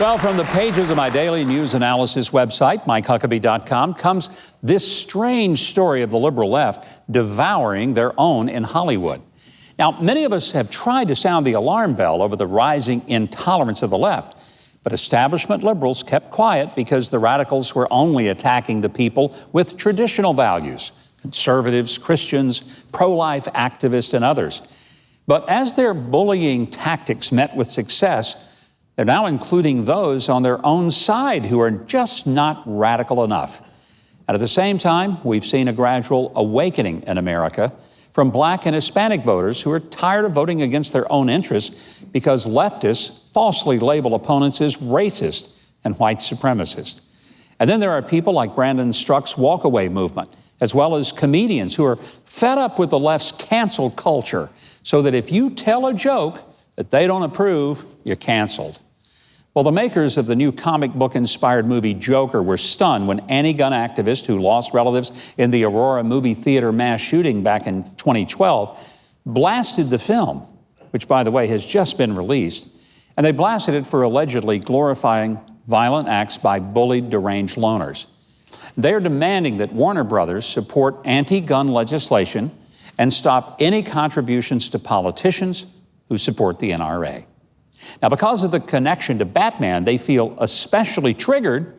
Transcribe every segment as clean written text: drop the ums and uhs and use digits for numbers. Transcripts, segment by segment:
Well, from the pages of my daily news analysis website, MikeHuckabee.com, comes this strange story of the liberal left devouring their own in Hollywood. Now, many of us have tried to sound the alarm bell over the rising intolerance of the left, but establishment liberals kept quiet because the radicals were only attacking the people with traditional values: conservatives, Christians, pro-life activists, and others. But as their bullying tactics met with success, they're now including those on their own side who are just not radical enough. And at the same time, we've seen a gradual awakening in America from Black and Hispanic voters who are tired of voting against their own interests because leftists falsely label opponents as racist and white supremacist. And then there are people like Brandon Struck's walkaway movement, as well as comedians who are fed up with the left's cancel culture, so that if you tell a joke that they don't approve, you're canceled. Well, the makers of the new comic book-inspired movie Joker were stunned when anti-gun activists who lost relatives in the Aurora movie theater mass shooting back in 2012 blasted the film, which, by the way, has just been released, and they blasted it for allegedly glorifying violent acts by bullied, deranged loners. They're demanding that Warner Brothers support anti-gun legislation and stop any contributions to politicians who support the NRA. Now, because of the connection to Batman, they feel especially triggered,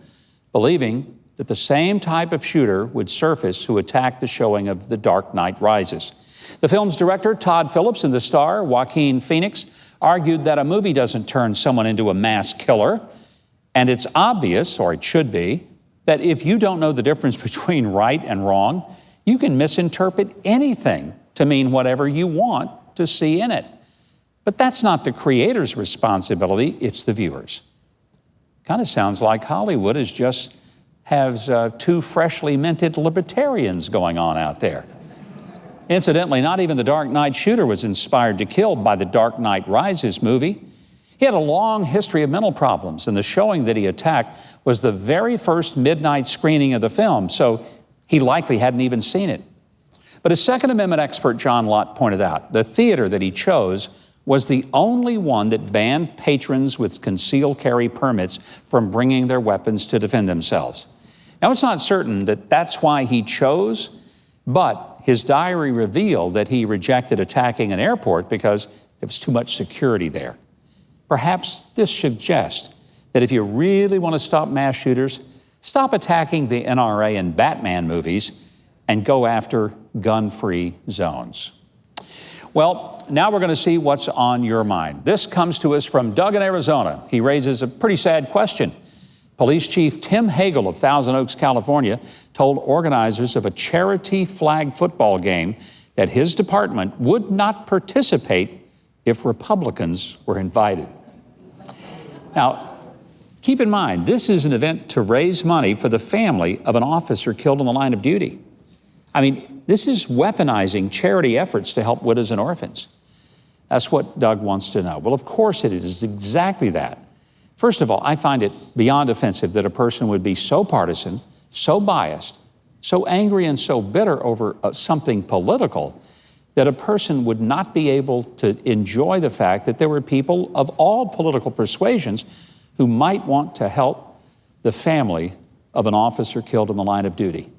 believing that the same type of shooter would surface who attacked the showing of The Dark Knight Rises. The film's director, Todd Phillips, and the star, Joaquin Phoenix, argued that a movie doesn't turn someone into a mass killer, and it's obvious, or it should be, that if you don't know the difference between right and wrong, you can misinterpret anything to mean whatever you want to see in it. But that's not the creator's responsibility, it's the viewer's. Kind of sounds like Hollywood has two freshly minted libertarians going on out there. Incidentally, not even the Dark Knight shooter was inspired to kill by the Dark Knight Rises movie. He had a long history of mental problems, and the showing that he attacked was the very first midnight screening of the film, so he likely hadn't even seen it. But as Second Amendment expert John Lott pointed out, the theater that he chose was the only one that banned patrons with concealed carry permits from bringing their weapons to defend themselves. Now, it's not certain that that's why he chose, but his diary revealed that he rejected attacking an airport because there was too much security there. Perhaps this suggests that if you really want to stop mass shooters, stop attacking the NRA and Batman movies and go after gun-free zones. Well, now we're going to see what's on your mind. This comes to us from Doug in Arizona. He raises a pretty sad question. Police Chief Tim Hagel of Thousand Oaks, California, told organizers of a charity flag football game that his department would not participate if Republicans were invited. Now, keep in mind, this is an event to raise money for the family of an officer killed in the line of duty. I mean, this is weaponizing charity efforts to help widows and orphans. That's what Doug wants to know. Well, of course it is exactly that. First of all, I find it beyond offensive that a person would be so partisan, so biased, so angry and so bitter over something political that a person would not be able to enjoy the fact that there were people of all political persuasions who might want to help the family of an officer killed in the line of duty.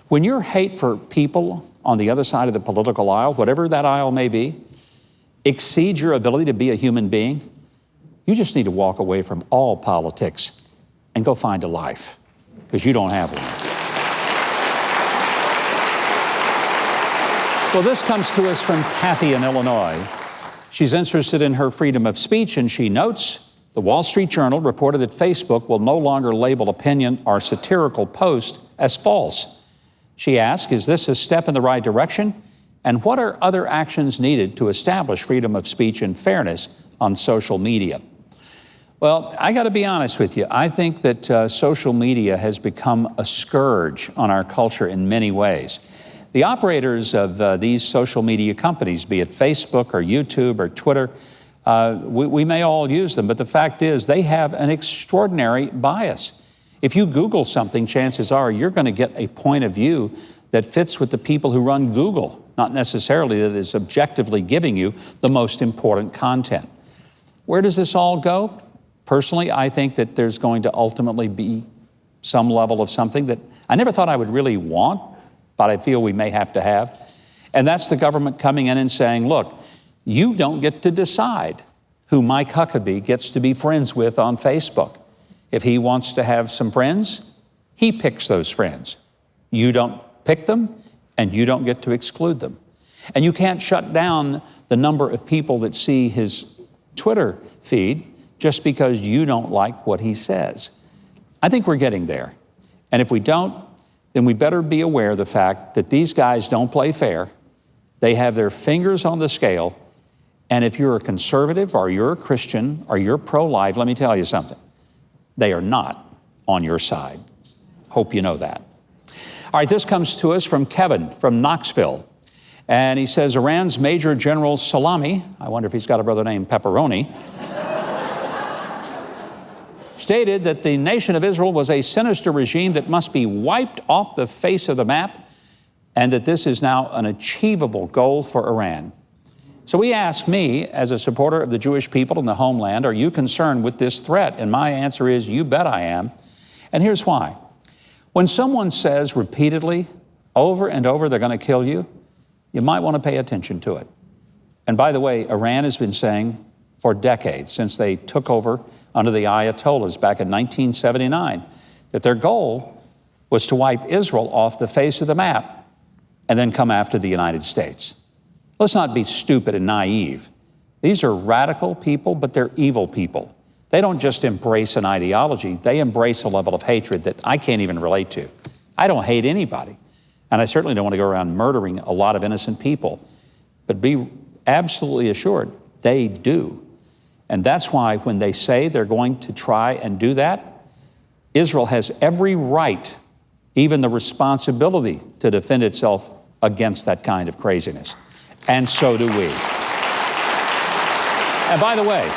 When your hate for people on the other side of the political aisle, whatever that aisle may be, exceeds your ability to be a human being, you just need to walk away from all politics and go find a life, because you don't have one. Well, this comes to us from Kathy in Illinois. She's interested in her freedom of speech, and she notes the Wall Street Journal reported that Facebook will no longer label opinion or satirical posts as false. She asks, is this a step in the right direction? And what are other actions needed to establish freedom of speech and fairness on social media? Well, I got to be honest with you. I think that social media has become a scourge on our culture in many ways. The operators of these social media companies, be it Facebook or YouTube or Twitter, we may all use them, but the fact is they have an extraordinary bias. If you Google something, chances are you're going to get a point of view that fits with the people who run Google, not necessarily that is objectively giving you the most important content. Where does this all go? Personally, I think that there's going to ultimately be some level of something that I never thought I would really want, but I feel we may have to have. And that's the government coming in and saying, look, you don't get to decide who Mike Huckabee gets to be friends with on Facebook. If he wants to have some friends, he picks those friends. You don't pick them, and you don't get to exclude them. And you can't shut down the number of people that see his Twitter feed just because you don't like what he says. I think we're getting there. And if we don't, then we better be aware of the fact that these guys don't play fair. They have their fingers on the scale. And if you're a conservative or you're a Christian or you're pro-life, let me tell you something. They are not on your side. Hope you know that. All right, this comes to us from Kevin from Knoxville. And he says, Iran's Major General Salami, I wonder if he's got a brother named Pepperoni, stated that the nation of Israel was a sinister regime that must be wiped off the face of the map, and that this is now an achievable goal for Iran. So he asked me, as a supporter of the Jewish people in the homeland, are you concerned with this threat? And my answer is, you bet I am. And here's why. When someone says repeatedly, over and over, they're going to kill you, you might want to pay attention to it. And by the way, Iran has been saying for decades, since they took over under the Ayatollahs back in 1979, that their goal was to wipe Israel off the face of the map and then come after the United States. Let's not be stupid and naive. These are radical people, but they're evil people. They don't just embrace an ideology, they embrace a level of hatred that I can't even relate to. I don't hate anybody, and I certainly don't want to go around murdering a lot of innocent people. But be absolutely assured, they do. And that's why when they say they're going to try and do that, Israel has every right, even the responsibility, to defend itself against that kind of craziness. And so do we. And by the way,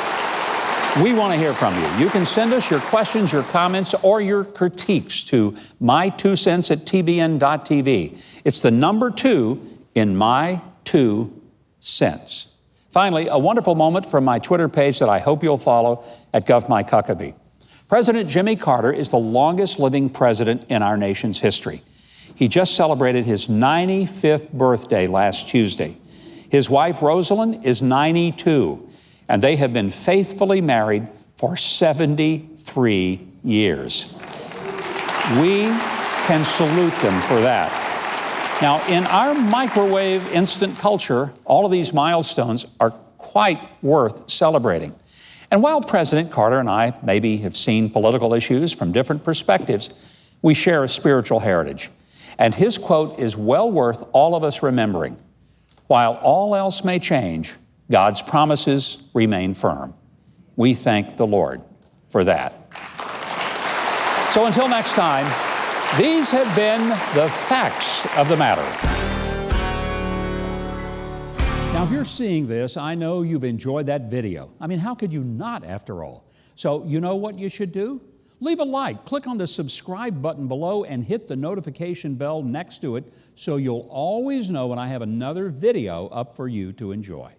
we want to hear from you. You can send us your questions, your comments, or your critiques to my2cents@tbn.tv. It's the number 2 in my 2 cents. Finally, a wonderful moment from my Twitter page that I hope you'll follow at GovMikeHuckabee. President Jimmy Carter is the longest living president in our nation's history. He just celebrated his 95th birthday last Tuesday. His wife, Rosalind, is 92, and they have been faithfully married for 73 years. We can salute them for that. Now, in our microwave instant culture, all of these milestones are quite worth celebrating. And while President Carter and I maybe have seen political issues from different perspectives, we share a spiritual heritage. And his quote is well worth all of us remembering. While all else may change, God's promises remain firm. We thank the Lord for that. So until next time, these have been the facts of the matter. Now, if you're seeing this, I know you've enjoyed that video. I mean, how could you not, after all? So you know what you should do? Leave a like, click on the subscribe button below, and hit the notification bell next to it so you'll always know when I have another video up for you to enjoy.